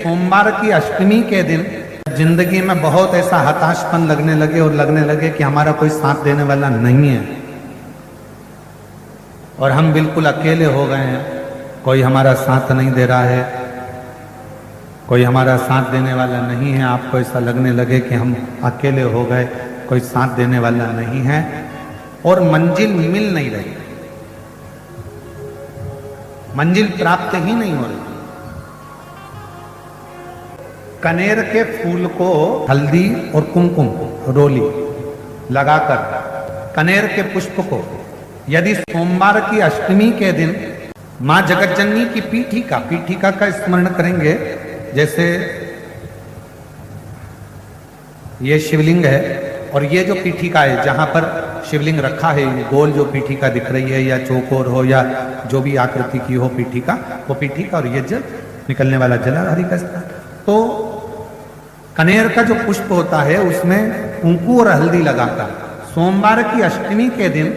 सोमवार की अष्टमी के दिन जिंदगी में बहुत ऐसा हताशपन लगने लगे कि हमारा कोई साथ देने वाला नहीं है और हम बिल्कुल अकेले हो गए हैं। कोई हमारा साथ नहीं दे रहा है, कोई हमारा साथ देने वाला नहीं है। आपको ऐसा लगने लगे कि हम अकेले हो गए, कोई साथ देने वाला नहीं है और मंजिल मिल नहीं रही, मंजिल प्राप्त ही नहीं हो रही। कनेर के फूल को हल्दी और कुमकुम रोली लगाकर कनेर के पुष्प को यदि सोमवार की अष्टमी के दिन मां जगतजननी की पीठिका का स्मरण करेंगे, जैसे ये शिवलिंग है और ये जो पीठिका है जहां पर शिवलिंग रखा है, गोल जो पीठिका दिख रही है या चौकोर हो या जो भी आकृति की हो पीठिका, वो पीठिका और ये जल निकलने वाला जलाधारी का स्थान। तो कनेर का जो पुष्प होता है उसमें कुंकू और हल्दी लगाकर सोमवार की अष्टमी के दिन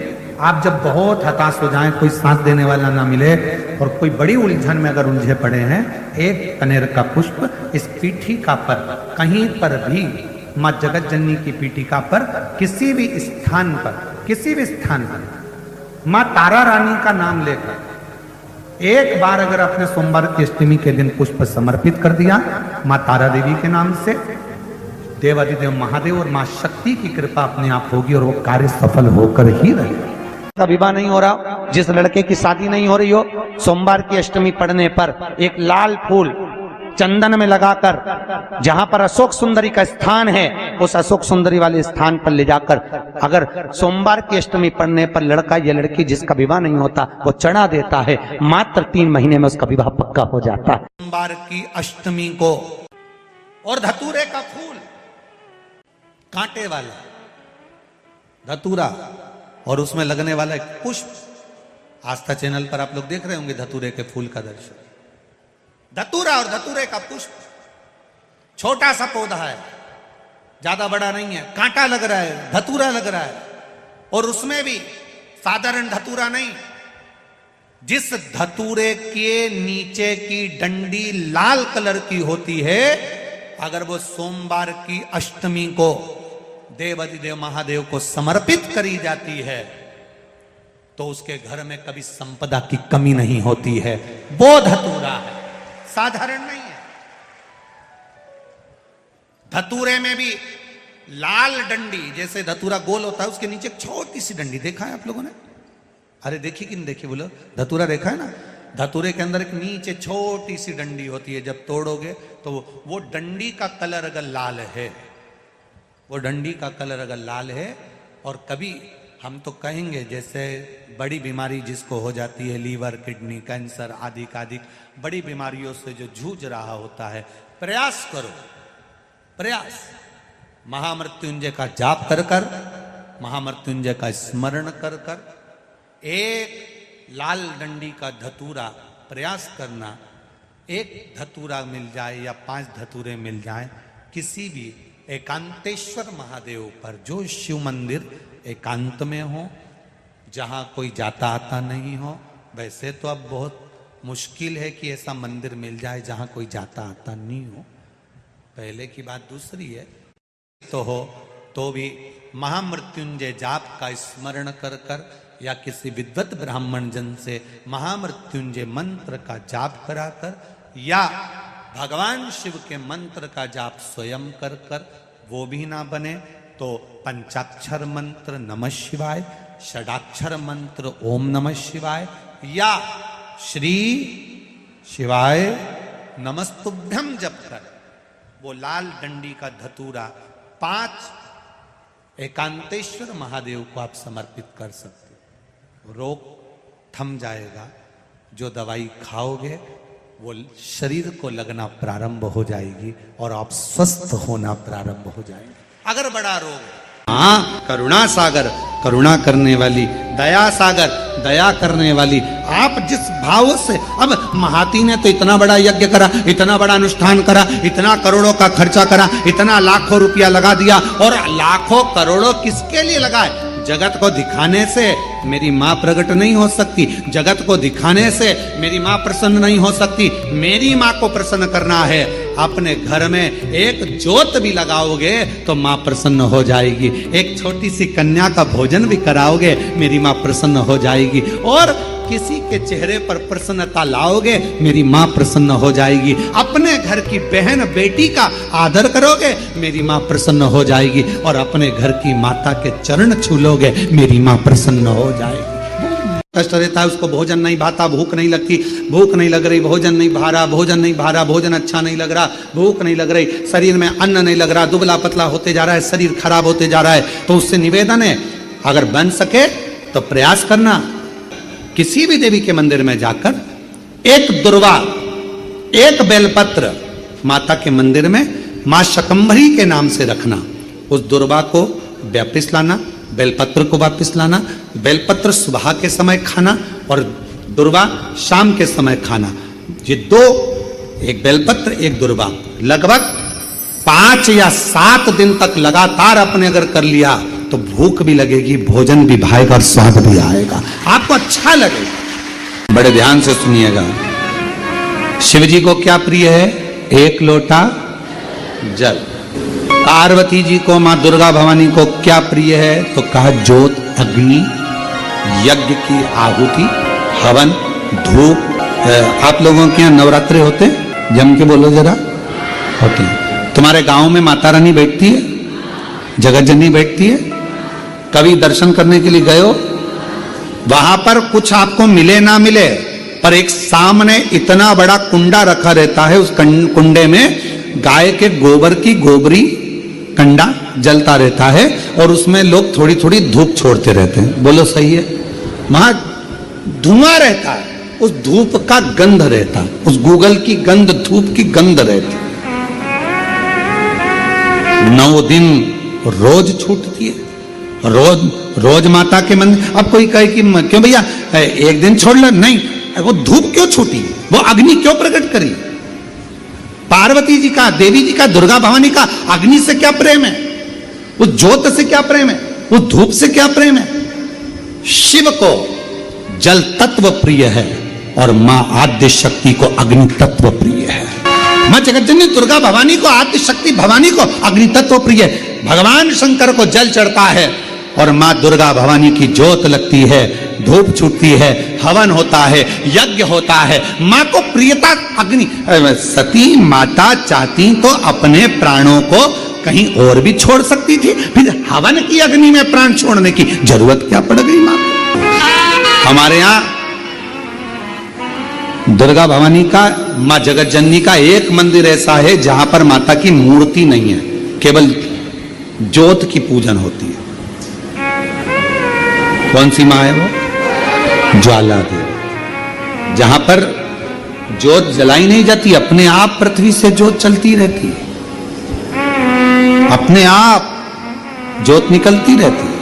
आप जब बहुत हताश हो जाएं, कोई साथ देने वाला ना मिले और कोई बड़ी उलझन में अगर उलझे पड़े हैं, एक कनेर का पुष्प इस पीठिका पर कहीं पर भी मां जगतजननी की पीठिका पर किसी भी स्थान पर मां तारा रानी का नाम लेकर एक बार अगर आपने सोमवार की अष्टमी के दिन पुष्प समर्पित कर दिया मां तारा देवी के नाम से, देवाधिदेव महादेव और मां शक्ति की कृपा अपने आप होगी और वो कार्य सफल होकर ही रहेगा। विवाह नहीं हो रहा, जिस लड़के की शादी नहीं हो रही हो, सोमवार की अष्टमी पड़ने पर एक लाल फूल चंदन में लगाकर जहां पर अशोक सुंदरी का स्थान है उस अशोक सुंदरी वाले स्थान पर ले जाकर अगर सोमवार की अष्टमी पड़ने पर लड़का या लड़की जिसका विवाह नहीं होता वो चढ़ा देता है, मात्र 3 महीने में उसका विवाह पक्का हो जाता है। सोमवार की अष्टमी को और धतूरे का फूल, कांटे वाला धतूरा और उसमें लगने वाला एक पुष्प, आस्था चैनल पर आप लोग देख रहे होंगे धतूरे के फूल का दर्शन। धतूरा और धतूरे का पुष्प, छोटा सा पौधा है, ज्यादा बड़ा नहीं है, कांटा लग रहा है, धतूरा लग रहा है और उसमें भी साधारण धतूरा नहीं, जिस धतूरे के नीचे की डंडी लाल कलर की होती है, अगर वो सोमवार की अष्टमी को देवाधिदेव महादेव को समर्पित करी जाती है तो उसके घर में कभी संपदा की कमी नहीं होती है। वो धतूरा है, साधारण नहीं है। धतूरे में भी लाल डंडी, जैसे धतूरा गोल होता है उसके नीचे छोटी सी डंडी, देखा है आप लोगों ने? अरे देखी कि नहीं देखी बोलो? धतूरा देखा है ना? धतूरे के अंदर एक नीचे छोटी सी डंडी होती है, जब तोड़ोगे तो वो डंडी का कलर अगर लाल है, वो डंडी का कलर अगर लाल है और कभी हम तो कहेंगे जैसे बड़ी बीमारी जिसको हो जाती है, लीवर, किडनी, कैंसर आदि बड़ी बीमारियों से जो जूझ रहा होता है, प्रयास करो, प्रयास महामृत्युंजय का जाप कर महामृत्युंजय का स्मरण कर एक लाल डंडी का धतूरा प्रयास करना। एक धतूरा मिल जाए या 5 धतूरे मिल जाए किसी भी एकांतेश्वर महादेव पर, जो शिव मंदिर एकांत में हो, जहां कोई जाता आता नहीं हो। वैसे तो अब बहुत मुश्किल है कि ऐसा मंदिर मिल जाए जहां कोई जाता आता नहीं हो, पहले की बात दूसरी है। तो हो तो भी महामृत्युंजय जाप का स्मरण कर या किसी विद्वत ब्राह्मण जन से महामृत्युंजय मंत्र का जाप कराकर या भगवान शिव के मंत्र का जाप स्वयं कर वो भी ना बने तो पंचाक्षर मंत्र नमः शिवाय, षडाक्षर मंत्र ओम नमः शिवाय या श्री शिवाय नमस्तुभ्यम जप कर वो लाल डंडी का धतूरा 5 एकांतेश्वर महादेव को आप समर्पित कर सकते हो। रोग थम जाएगा, जो दवाई खाओगे वो शरीर को लगना प्रारंभ हो जाएगी और आप स्वस्थ होना प्रारंभ हो जाएंगे। अगर बड़ा रोग, हाँ, करुणा सागर करुणा करने वाली, दया सागर दया करने वाली, आप जिस भाव से, अब महाती ने तो इतना बड़ा यज्ञ करा, इतना बड़ा अनुष्ठान करा, इतना करोड़ों का खर्चा करा, इतना लाखों रुपया लगा दिया और लाखों करोड़ों किसके लिए लगाए? जगत को दिखाने से मेरी माँ प्रकट नहीं हो सकती, जगत को दिखाने से मेरी माँ प्रसन्न नहीं हो सकती। मेरी माँ को प्रसन्न करना है, अपने घर में एक ज्योत भी लगाओगे तो माँ प्रसन्न हो जाएगी। एक छोटी सी कन्या का भोजन भी कराओगे, मेरी माँ प्रसन्न हो जाएगी। और किसी के चेहरे पर प्रसन्नता लाओगे, मेरी माँ प्रसन्न हो जाएगी। अपने घर की बहन बेटी का आदर करोगे, मेरी माँ प्रसन्न हो जाएगी। और अपने घर की माता के चरण छू लोगे, मेरी माँ प्रसन्न हो जाएगी। कष्ट रहता है, उसको भोजन नहीं भाता, भूख नहीं लगती, भूख नहीं लग रही, भोजन नहीं भा रहा, भोजन नहीं भा रहा, भोजन अच्छा नहीं लग रहा, भूख नहीं लग रही, शरीर में अन्न नहीं लग रहा, दुबला पतला होते जा रहा है, शरीर खराब होते जा रहा है। तो उससे निवेदन है, अगर बन सके तो प्रयास करना, किसी भी देवी के मंदिर में जाकर एक दुर्वा, एक बेलपत्र माता के मंदिर में मां शकंभरी के नाम से रखना। उस दुर्वा को वापिस लाना, बेलपत्र को वापिस लाना। बेलपत्र सुबह के समय खाना और दुर्वा शाम के समय खाना। ये दो, एक बेलपत्र एक दुर्वा, लगभग 5 या 7 दिन तक लगातार आपने अगर कर लिया तो भूख भी लगेगी, भोजन भी भाएगा और स्वाद भी आएगा, आपको अच्छा लगेगा। बड़े ध्यान से सुनिएगा। शिव जी को क्या प्रिय है? एक लोटा जल। पार्वती जी को, मां दुर्गा भवानी को क्या प्रिय है? तो कहा ज्योत, अग्नि, यज्ञ की आहुति, हवन, धूप। आप लोगों के यहाँ नवरात्रे होते हैं? जम के बोलो जरा। होते हैं। तुम्हारे गांव में माता रानी बैठती है, जगत जननी बैठती है? कभी दर्शन करने के लिए गए हो? वहां पर कुछ आपको मिले ना मिले, पर एक सामने इतना बड़ा कुंडा रखा रहता है, उस कुंडे में गाय के गोबर की गोबरी कंडा जलता रहता है और उसमें लोग थोड़ी थोड़ी धूप छोड़ते रहते हैं। बोलो सही है? वहां धुआं रहता है, उस धूप का गंध रहता है, उस गूगल की गंध, धूप की गंध रहती है। 9 दिन रोज छूटती है, रोज माता के मंदिर। अब कोई कहे कि क्यों भैया एक दिन छोड़ लो, नहीं, वो धूप क्यों छूटी, वो अग्नि क्यों प्रकट करी? पार्वती जी का, देवी जी का, दुर्गा भवानी का अग्नि से क्या प्रेम है? उस ज्योत से क्या प्रेम है? उस धूप से क्या प्रेम है? शिव को जल तत्व प्रिय है और मां आद्य शक्ति को अग्नि तत्व प्रिय है। मां जगतजननी दुर्गा भवानी को, आद्य शक्ति भवानी को अग्नि तत्व प्रिय है। भगवान शंकर को जल चढ़ता है और मां दुर्गा भवानी की ज्योत लगती है, धूप छूटती है, हवन होता है, यज्ञ होता है। मां को प्रियता अग्नि। सती माता चाहती तो अपने प्राणों को कहीं और भी छोड़ सकती थी, फिर हवन की अग्नि में प्राण छोड़ने की जरूरत क्या पड़ गई मां को? हमारे यहां दुर्गा भवानी का, मां जगत जननी का एक मंदिर ऐसा है जहां पर माता की मूर्ति नहीं है, केवल ज्योत की पूजन होती है। कौन सी मां है वो? ज्वाला देवी। जहां पर ज्योत जलाई नहीं जाती, अपने आप पृथ्वी से ज्योत चलती रहती है, अपने आप ज्योत निकलती रहती है,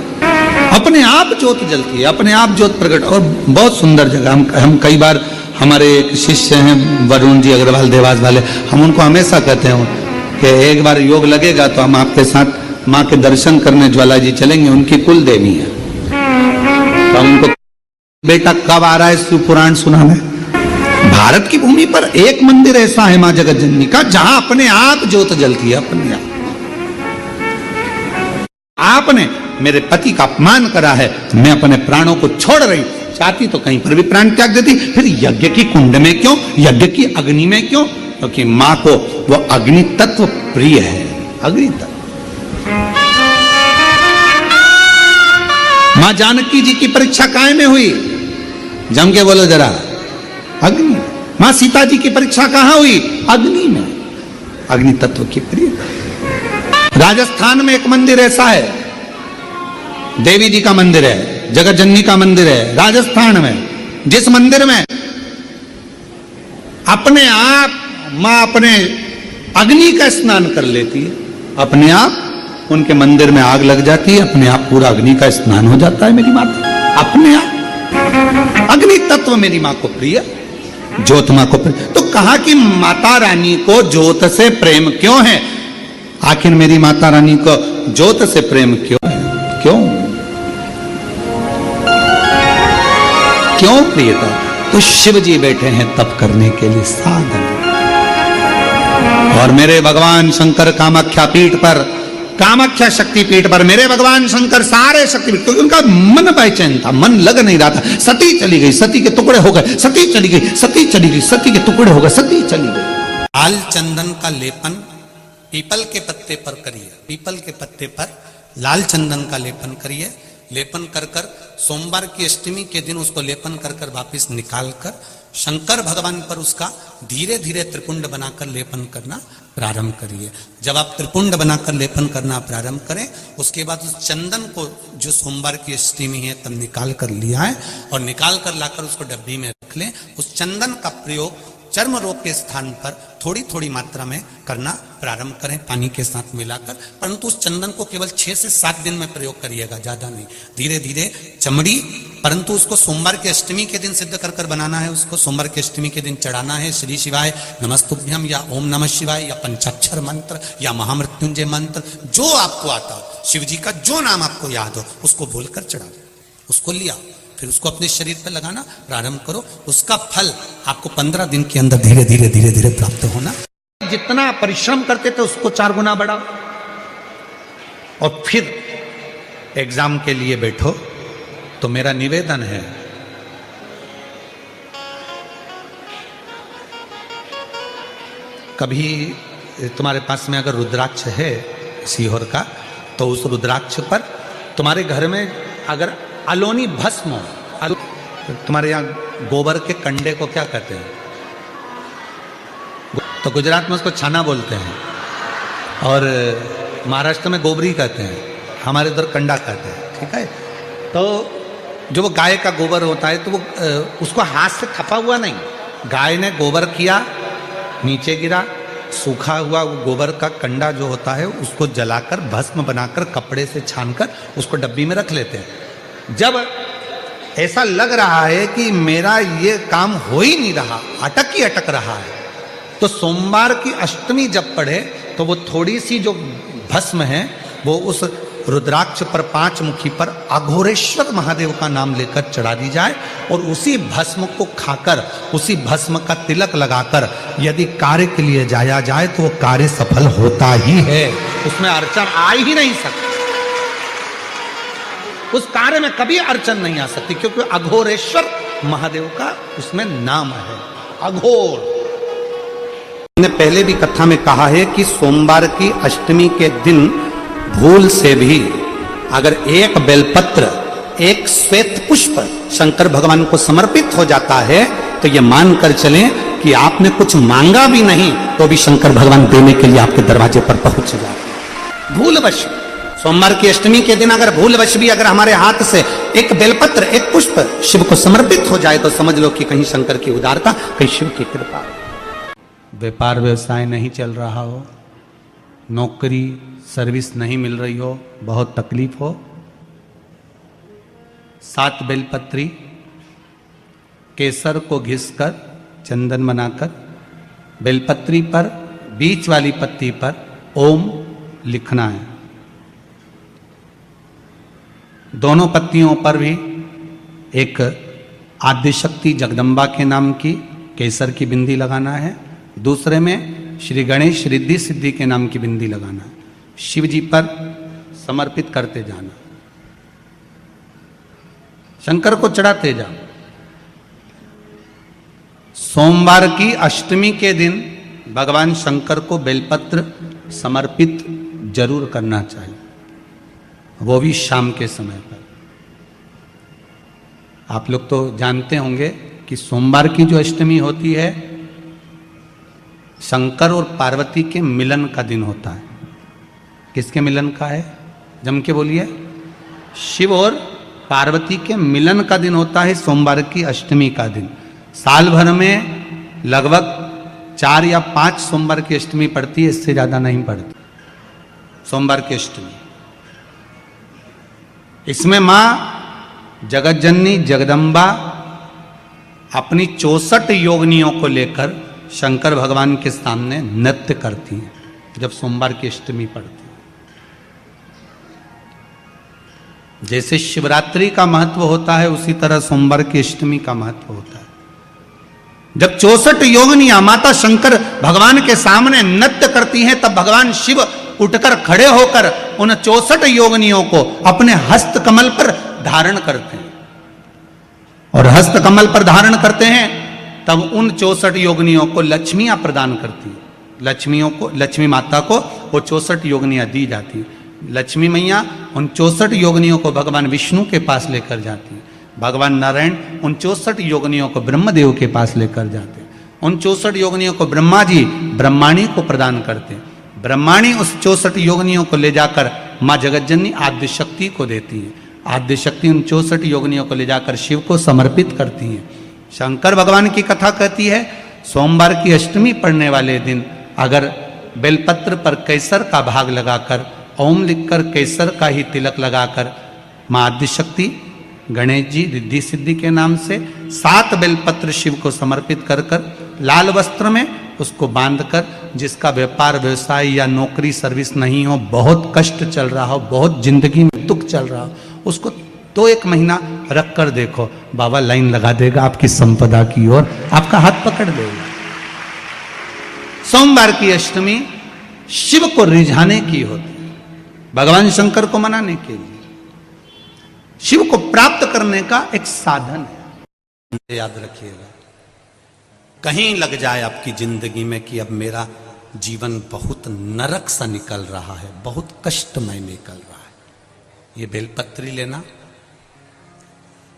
अपने आप ज्योत जलती है, अपने आप ज्योत प्रकट। और बहुत सुंदर जगह। हम कई बार, हमारे एक शिष्य हैं वरुण जी अग्रवाल देवास वाले, हम उनको हमेशा कहते हैं कि एक बार योग लगेगा तो हम आपके साथ मां के दर्शन करने ज्वाला जी चलेंगे, उनकी कुल देवी है। तो उनको, बेटा कब आ रहा है शिव पुराण सुनाने? भारत की भूमि पर एक मंदिर ऐसा है मां जगत जननी का जहां अपने आप ज्योत जलती है, अपने आप। आपने मेरे पति का अपमान करा है, मैं अपने प्राणों को छोड़ रही, चाहती तो कहीं पर भी प्राण त्याग देती, फिर यज्ञ की कुंड में क्यों, यज्ञ की अग्नि में क्यों? क्योंकि मां को वो अग्नि तत्व प्रिय है। अग्नि तत्व। मां जानकी जी की परीक्षा काय में हुई? जम के बोलो जरा। अग्नि। मां सीता जी की परीक्षा कहां हुई? अग्नि में। अग्नि तत्व की प्रिय। राजस्थान में एक मंदिर ऐसा है, देवी जी का मंदिर है, जगत जननी का मंदिर है राजस्थान में, जिस मंदिर में अपने आप मां अपने अग्नि का स्नान कर लेती है, अपने आप उनके मंदिर में आग लग जाती है, अपने आप पूरा अग्नि का स्नान हो जाता है मेरी माता, अपने आप। अग्नि तत्व मेरी मां को प्रिय, ज्योत मां को प्रिय। तो कहा कि माता रानी को ज्योत से प्रेम क्यों है? आखिर मेरी माता रानी को ज्योत से प्रेम क्यों है? क्यों क्यों प्रियता? तो शिव जी बैठे हैं तप करने के लिए साधन, और मेरे भगवान शंकर कामाख्या पीठ पर, कामाख्या शक्ति पीठ पर मेरे भगवान शंकर सारे शक्तिपीठ, क्योंकि उनका मन बेचैन था, मन लग नहीं रहा था। सती चली गई, सती के टुकड़े हो गए, सती चली गई, सती चली गई, सती के टुकड़े हो गए, सती चली गई। लाल चंदन का लेपन पीपल के पत्ते पर करिए, पीपल के पत्ते पर लाल चंदन का लेपन करिए। लेपन कर कर सोमवार की अष्टमी के दिन उसको लेपन कर कर वापिस निकाल कर शंकर भगवान पर उसका धीरे धीरे त्रिपुंड बनाकर लेपन करना प्रारंभ करिए। जब आप त्रिपुंड बनाकर लेपन करना प्रारंभ करें, उसके बाद उस चंदन को जो सोमवार की अष्टमी है तब निकाल कर लिया है और निकाल कर लाकर उसको डब्बी में रख लें। उस चंदन का प्रयोग चर्म रोग के स्थान पर थोड़ी थोड़ी मात्रा में करना प्रारंभ करें, पानी के साथ मिलाकर। परंतु उस चंदन को केवल 6 से 7 दिन में प्रयोग करिएगा, ज्यादा नहीं। धीरे धीरे चमड़ी, परंतु उसको सोमवार की अष्टमी के दिन सिद्ध कर कर बनाना है। उसको सोमवार की अष्टमी के दिन चढ़ाना है श्री शिवाय नमस्तुभ्यम या ओम नमः शिवाय या पंचाक्षर मंत्र या महामृत्युंजय मंत्र, जो आपको आता हो, शिव जी का जो नाम आपको याद हो उसको बोलकर चढ़ा दो। उसको लिया, फिर उसको अपने शरीर पर लगाना प्रारंभ करो। उसका फल आपको 15 दिन के अंदर धीरे धीरे धीरे धीरे प्राप्त होना। जितना परिश्रम करते थे उसको 4 गुना बढ़ाओ और फिर एग्जाम के लिए बैठो। तो मेरा निवेदन है, कभी तुम्हारे पास में अगर रुद्राक्ष है सीहोर का, तो उस रुद्राक्ष पर तुम्हारे घर में अगर अलोनी भस्म हो, तुम्हारे यहाँ गोबर के कंडे को क्या कहते हैं? तो गुजरात में उसको छाना बोलते हैं और महाराष्ट्र में गोबरी कहते हैं, हमारे उधर कंडा कहते हैं। ठीक है, तो जो वो गाय का गोबर होता है तो वो उसको हाथ से थपा हुआ नहीं, गाय ने गोबर किया, नीचे गिरा, सूखा हुआ वो गोबर का कंडा जो होता है उसको जलाकर भस्म बनाकर कपड़े से छानकर उसको डब्बी में रख लेते हैं। जब ऐसा लग रहा है कि मेरा ये काम हो ही नहीं रहा, अटक ही अटक रहा है, तो सोमवार की अष्टमी जब पढ़े तो वो थोड़ी सी जो भस्म है वो उस रुद्राक्ष पर 5 मुखी पर अघोरेश्वर महादेव का नाम लेकर चढ़ा दी जाए और उसी भस्म को खाकर, उसी भस्म का तिलक लगाकर यदि कार्य के लिए जाया जाए तो वो कार्य सफल होता ही है, उसमें अड़चन आ ही नहीं सकती। उस कार्य में कभी अड़चन नहीं आ सकती, क्योंकि अघोरेश्वर महादेव का उसमें नाम है, अघोर। मैंने पहले भी कथा में कहा है कि सोमवार की अष्टमी के दिन भूल से भी अगर एक बेलपत्र, एक श्वेत पुष्प शंकर भगवान को समर्पित हो जाता है तो ये मानकर चलें कि आपने कुछ मांगा भी नहीं तो भी शंकर भगवान देने के लिए आपके दरवाजे पर पहुंच जाते। भूलवश सोमवार की अष्टमी के दिन अगर भूलवश भी अगर हमारे हाथ से एक बेलपत्र, एक पुष्प शिव को समर्पित हो जाए तो समझ लो कि कहीं शंकर की उदारता, कहीं शिव की कृपा। व्यापार व्यवसाय नहीं चल रहा हो, नौकरी सर्विस नहीं मिल रही हो, बहुत तकलीफ हो, 7 बेलपत्री केसर को घिसकर चंदन बनाकर बेलपत्री पर बीच वाली पत्ती पर ओम लिखना है। दोनों पत्तियों पर भी एक आद्यशक्ति जगदम्बा के नाम की केसर की बिंदी लगाना है, दूसरे में श्री गणेश रिद्धि सिद्धि के नाम की बिंदी लगाना है। शिव जी पर समर्पित करते जाना, शंकर को चढ़ाते जाओ। सोमवार की अष्टमी के दिन भगवान शंकर को बेलपत्र समर्पित जरूर करना चाहिए, वो भी शाम के समय पर। आप लोग तो जानते होंगे कि सोमवार की जो अष्टमी होती है शंकर और पार्वती के मिलन का दिन होता है। किसके मिलन का है? जम के बोलिए। शिव और पार्वती के मिलन का दिन होता है सोमवार की अष्टमी का दिन। साल भर में लगभग 4 या 5 सोमवार की अष्टमी पड़ती है, इससे ज्यादा नहीं पड़ती सोमवार की अष्टमी। इसमें मां जगत जननी जगदम्बा अपनी 64 योगिनियों को लेकर शंकर भगवान के सामने नृत्य करती हैं जब सोमवार की अष्टमी पड़ती है। जैसे शिवरात्रि का महत्व होता है उसी तरह सोमवार की अष्टमी का महत्व होता है। जब 64 योगिनियां माता शंकर भगवान के सामने नृत्य करती हैं, तब भगवान शिव उठकर खड़े होकर उन 64 योगिनियों को अपने हस्त कमल पर धारण करते हैं। और हस्त कमल पर धारण करते हैं, तब उन 64 योगिनियों को लक्ष्मियां प्रदान करती है। लक्ष्मियों को, लक्ष्मी माता को वो 64 योगिनियां दी जाती हैं। लक्ष्मी मैया उन 64 योगिनियों को भगवान विष्णु के पास लेकर जाती है। भगवान नारायण उन 64 योगिनियों को ब्रह्मदेव के पास लेकर जाते हैं। उन 64 योगिनियों को ब्रह्मा जी ब्रह्माणी को प्रदान करते हैं। ब्रह्माणी उस 64 योगिनियों को ले जाकर माँ जगतजननी आद्य शक्ति को देती है। आद्य शक्ति उन 64 योगिनियों को ले जाकर शिव को समर्पित करती है। शंकर भगवान की कथा कहती है, सोमवार की अष्टमी पड़ने वाले दिन अगर बेलपत्र पर केसर का भाग लगाकर, ओम लिखकर केसर का ही तिलक लगाकर माँ आद्य शक्ति गणेश जी रिद्धि सिद्धि के नाम से 7 बेलपत्र शिव को समर्पित कर लाल वस्त्र में उसको बांधकर, जिसका व्यापार व्यवसाय या नौकरी सर्विस नहीं हो, बहुत कष्ट चल रहा हो, बहुत जिंदगी में दुख चल रहा हो, उसको 2-1 महीना रख कर देखो, बाबा लाइन लगा देगा आपकी संपदा की ओर, आपका हाथ पकड़ देगा। सोमवार की अष्टमी शिव को रिझाने की होती है, भगवान शंकर को मनाने के लिए, शिव को प्राप्त करने का एक साधन है। याद रखिएगा, कहीं लग जाए आपकी जिंदगी में कि अब मेरा जीवन बहुत नरक सा निकल रहा है, बहुत कष्टमय निकल रहा है, ये बेलपत्री लेना,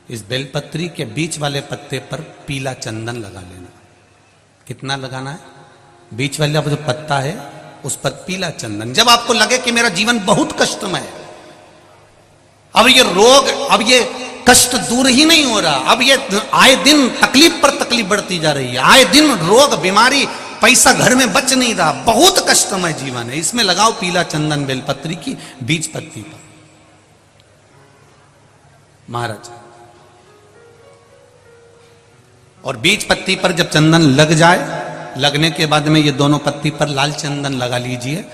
इस बेलपत्री के बीच वाले पत्ते पर पीला चंदन लगा लेना। कितना लगाना है? बीच वाला जो पत्ता है उस पर पीला चंदन। जब आपको लगे कि मेरा जीवन बहुत कष्टमय है, अब ये रोग, अब ये कष्ट दूर ही नहीं हो रहा, अब ये आए दिन तकलीफ पर तकलीफ बढ़ती जा रही है, आए दिन रोग बीमारी, पैसा घर में बच नहीं रहा, बहुत कष्टमय जीवन है, इसमें लगाओ पीला चंदन बेलपत्री की बीज पत्ती पर। महाराज, और बीज पत्ती पर जब चंदन लग जाए, लगने के बाद में ये दोनों पत्ती पर लाल चंदन लगा लीजिए।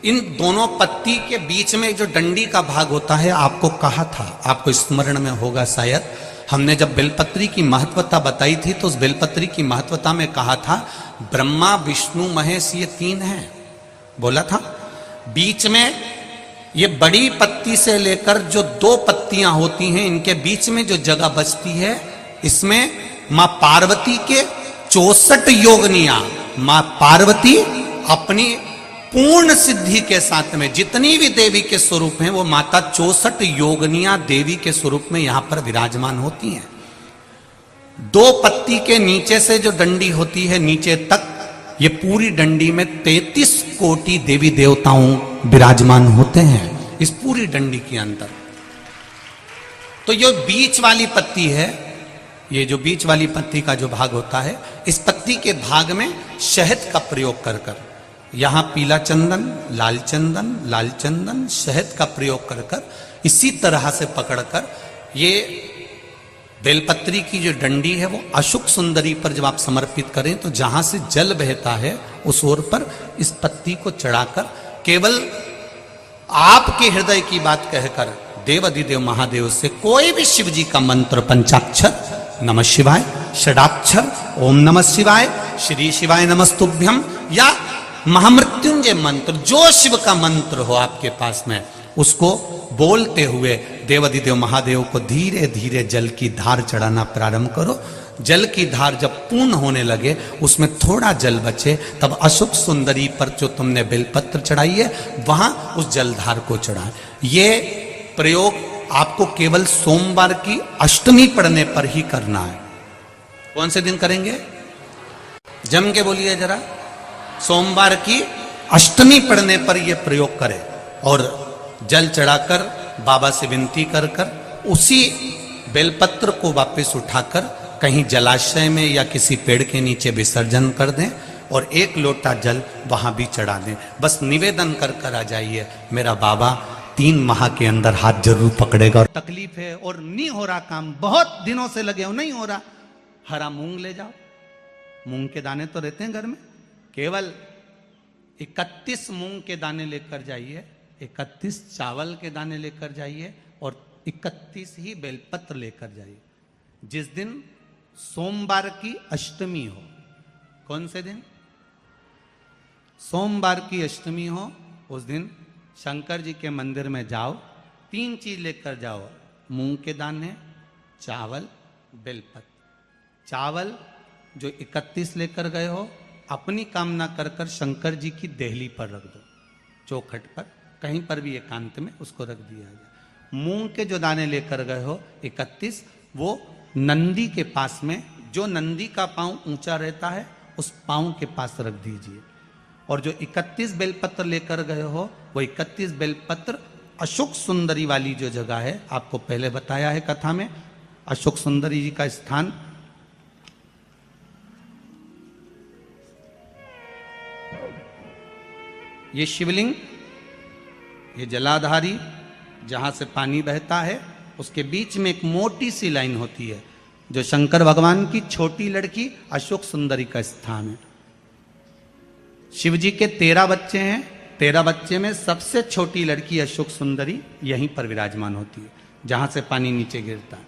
इन दोनों पत्ती के बीच में जो डंडी का भाग होता है, आपको कहा था, आपको स्मरण में होगा शायद, हमने जब बेलपत्री की महत्वता बताई थी तो उस बेलपत्री की महत्वता में कहा था ब्रह्मा विष्णु महेश ये 3 हैं, बोला था। बीच में ये बड़ी पत्ती से लेकर जो 2 पत्तियां होती हैं, इनके बीच में जो जगह बचती है, इसमें मां पार्वती के 64 योगिनियां, मां पार्वती अपनी पूर्ण सिद्धि के साथ में जितनी भी देवी के स्वरूप हैं, वो माता 64 योगिनियां देवी के स्वरूप में यहां पर विराजमान होती हैं। 2 पत्ती के नीचे से जो डंडी होती है नीचे तक, ये पूरी डंडी में 33 कोटि देवी देवताओं विराजमान होते हैं इस पूरी डंडी के अंदर। तो ये बीच वाली पत्ती है, ये जो बीच वाली पत्ती का जो भाग होता है, इस पत्ती के भाग में शहद का प्रयोग कर कर, यहां पीला चंदन, लाल चंदन, लाल चंदन, शहद का प्रयोग कर कर, इसी तरह से पकड़कर ये बेलपत्री की जो डंडी है वो अशुक सुंदरी पर जब आप समर्पित करें तो जहां से जल बहता है उस ओर पर इस पत्ती को चढ़ाकर केवल आपके हृदय की बात कहकर देवाधिदेव महादेव से कोई भी शिव जी का मंत्र, पंचाक्षर, नमः शिवाय, षडाक्षर, ओम नमः शिवाय, श्री शिवाय नमस्तुभ्यम, या महामृत्युंजय मंत्र, जो शिव का मंत्र हो आपके पास में, उसको बोलते हुए देवाधिदेव महादेव को धीरे धीरे जल की धार चढ़ाना प्रारंभ करो। जल की धार जब पूर्ण होने लगे, उसमें थोड़ा जल बचे, तब अशुक सुंदरी पर जो तुमने बेलपत्र चढ़ाई है वहां उस जलधार को चढ़ाए। ये प्रयोग आपको केवल सोमवार की अष्टमी पढ़ने पर ही करना है। कौन से दिन करेंगे? जम के बोलिए जरा। सोमवार की अष्टमी पढ़ने पर यह प्रयोग करें और जल चढ़ाकर बाबा से विनती कर कर उसी बेलपत्र को वापस उठाकर कहीं जलाशय में या किसी पेड़ के नीचे विसर्जन कर दें और 1 लोटा जल वहां भी चढ़ा दें। बस निवेदन कर कर आ जाइए, मेरा बाबा 3 माह के अंदर हाथ जरूर पकड़ेगा। और तकलीफ है और नहीं हो रहा काम, बहुत दिनों से लगे हो, नहीं हो रहा, हरा मूंग ले जाओ, मूंग के दाने तो रहते हैं घर में, केवल 31 मूंग के दाने लेकर जाइए, 31 चावल के दाने लेकर जाइए और 31 ही बेलपत्र लेकर जाइए। जिस दिन सोमवार की अष्टमी हो, कौन से दिन? सोमवार की अष्टमी हो उस दिन शंकर जी के मंदिर में जाओ, 3 चीज लेकर जाओ, मूंग के दाने, चावल, बेलपत्र। चावल जो 31 लेकर गए हो, अपनी कामना कर कर शंकर जी की देहली पर रख दो, चौखट पर, कहीं पर भी एकांत में उसको रख दिया जाए। मूंग के जो दाने लेकर गए हो 31, वो नंदी के पास में, जो नंदी का पांव ऊंचा रहता है उस पांव के पास रख दीजिए। और जो 31 बेलपत्र लेकर गए हो, वो 31 बेलपत्र अशोक सुंदरी वाली जो जगह है, आपको पहले बताया है कथा में, अशोक सुंदरी जी का स्थान ये शिवलिंग, ये जलाधारी जहां से पानी बहता है, उसके बीच में एक मोटी सी लाइन होती है जो शंकर भगवान की छोटी लड़की अशोक सुंदरी का स्थान है। शिव जी के 13 बच्चे हैं, 13 बच्चे में सबसे छोटी लड़की अशोक सुंदरी यहीं पर विराजमान होती है जहां से पानी नीचे गिरता है।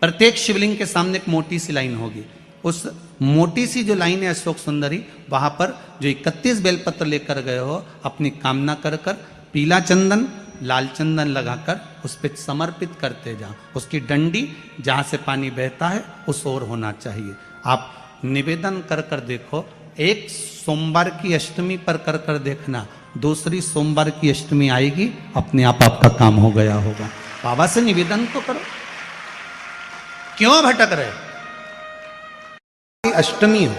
प्रत्येक शिवलिंग के सामने एक मोटी सी लाइन होगी, उस मोटी सी जो लाइन है अशोक सुंदरी, वहां पर जो 31 बेलपत्र लेकर गए हो, अपनी कामना कर कर पीला चंदन, लाल चंदन लगाकर उस पर समर्पित करते जाओ। उसकी डंडी जहां से पानी बहता है उस ओर होना चाहिए। आप निवेदन कर कर देखो, एक सोमवार की अष्टमी पर कर कर देखना, दूसरी सोमवार की अष्टमी आएगी, अपने आप आपका काम हो गया होगा। बाबा से निवेदन तो करो, क्यों भटक रहे? अष्टमी हो,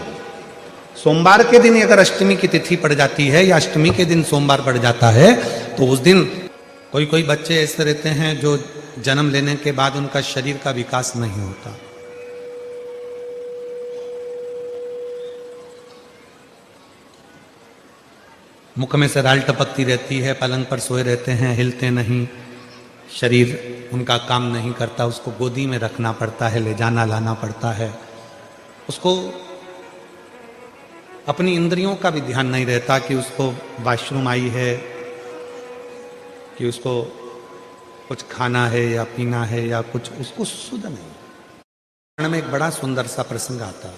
सोमवार के दिन अगर अष्टमी की तिथि पड़ जाती है या अष्टमी के दिन सोमवार पड़ जाता है, तो उस दिन कोई कोई बच्चे ऐसे रहते हैं जो जन्म लेने के बाद उनका शरीर का विकास नहीं होता। मुख में से राल टपकती रहती है, पलंग पर सोए रहते हैं, हिलते नहीं, शरीर उनका काम नहीं करता, उसको गोदी में रखना पड़ता है, ले जाना लाना पड़ता है। उसको अपनी इंद्रियों का भी ध्यान नहीं रहता कि उसको वॉशरूम आई है, कि उसको कुछ खाना है या पीना है या कुछ, उसको सुध नहीं। में एक बड़ा सुंदर सा प्रसंग आता है।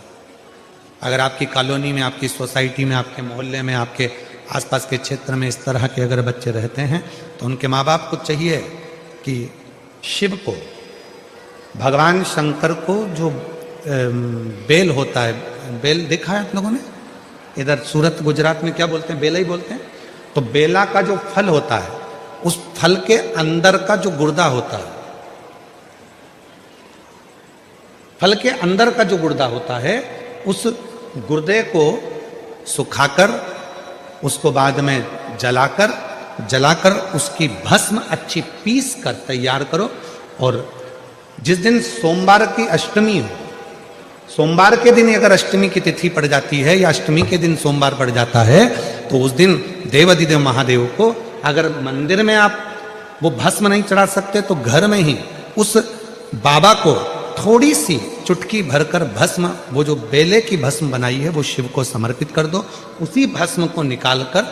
अगर आपकी कॉलोनी में, आपकी सोसाइटी में, आपके मोहल्ले में, आपके आसपास के क्षेत्र में इस तरह के अगर बच्चे रहते हैं, तो उनके माँ बाप को चाहिए कि शिव को, भगवान शंकर को जो बेल होता है, बेल देखा है आप लोगों ने? इधर सूरत गुजरात में क्या बोलते हैं? बेला ही बोलते हैं। तो बेला का जो फल होता है, उस फल के अंदर का जो गुर्दा होता है, फल के अंदर का जो गुर्दा होता है, उस गुर्दे को सुखाकर, उसको बाद में जलाकर उसकी भस्म अच्छी पीस कर तैयार करो। और जिस दिन सोमवार की अष्टमी हो, सोमवार के दिन अगर अष्टमी की तिथि पड़ जाती है या अष्टमी के दिन सोमवार पड़ जाता है, तो उस दिन देवाधिदेव महादेव को, अगर मंदिर में आप वो भस्म नहीं चढ़ा सकते तो घर में ही उस बाबा को थोड़ी सी चुटकी भरकर भस्म, वो जो बेले की भस्म बनाई है, वो शिव को समर्पित कर दो। उसी भस्म को निकालकर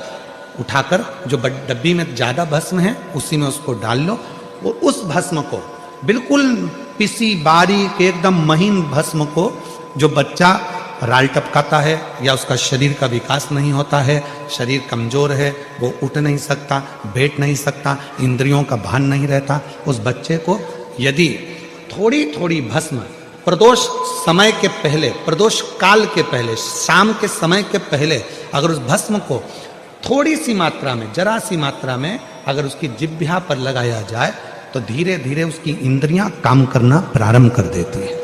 उठाकर, जो डब्बी में ज्यादा भस्म है उसी में उसको डाल लो। और उस भस्म को बिल्कुल पिसी बारीक एकदम महीन भस्म को, जो बच्चा राल टपकाता है या उसका शरीर का विकास नहीं होता है, शरीर कमजोर है, वो उठ नहीं सकता, बैठ नहीं सकता, इंद्रियों का भान नहीं रहता, उस बच्चे को यदि थोड़ी थोड़ी भस्म प्रदोष समय के पहले, प्रदोष काल के पहले, शाम के समय के पहले अगर उस भस्म को थोड़ी सी मात्रा में, जरा सी मात्रा में अगर उसकी जिह्वा पर लगाया जाए, तो धीरे धीरे उसकी इंद्रियां काम करना प्रारंभ कर देती है।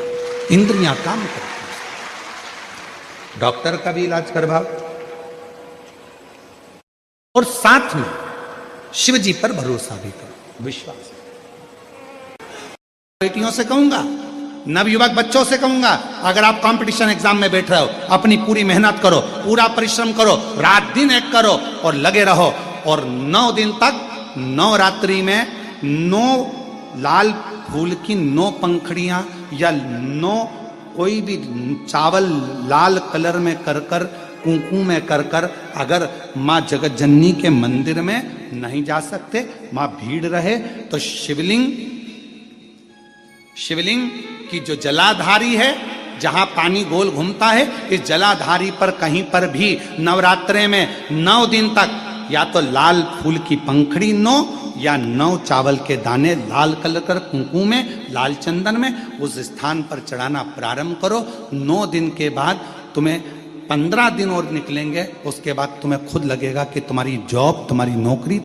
इंद्रियां काम करती है। डॉक्टर का भी इलाज करवाओ और साथ में शिव जी पर भरोसा भी करो, विश्वास। बेटियों से कहूंगा, नवयुवक बच्चों से कहूंगा, अगर आप कंपटीशन एग्जाम में बैठ रहे हो, अपनी पूरी मेहनत करो, पूरा परिश्रम करो, रात दिन एक करो और लगे रहो। और 9 दिन तक, 9 रात्रि में 9 लाल फूल की 9 पंखड़ियां या 9 कोई भी चावल लाल कलर में कर कर, कुंकू में कर कर, अगर माँ जगत जननी के मंदिर में नहीं जा सकते, माँ भीड़ रहे, तो शिवलिंग की जो जलाधारी है, जहां पानी गोल घूमता है, इस जलाधारी पर कहीं पर भी नवरात्रे में 9 दिन तक या तो लाल फूल की पंखड़ी 9 या 9 चावल के दाने लाल कलर कर कुंकू में, लाल चंदन में उस स्थान पर चढ़ाना प्रारंभ करो। 9 दिन के बाद तुम्हें 15 दिन और निकलेंगे, उसके बाद तुम्हें खुद लगेगा कि तुम्हारी जॉब, तुम्हारी नौकरी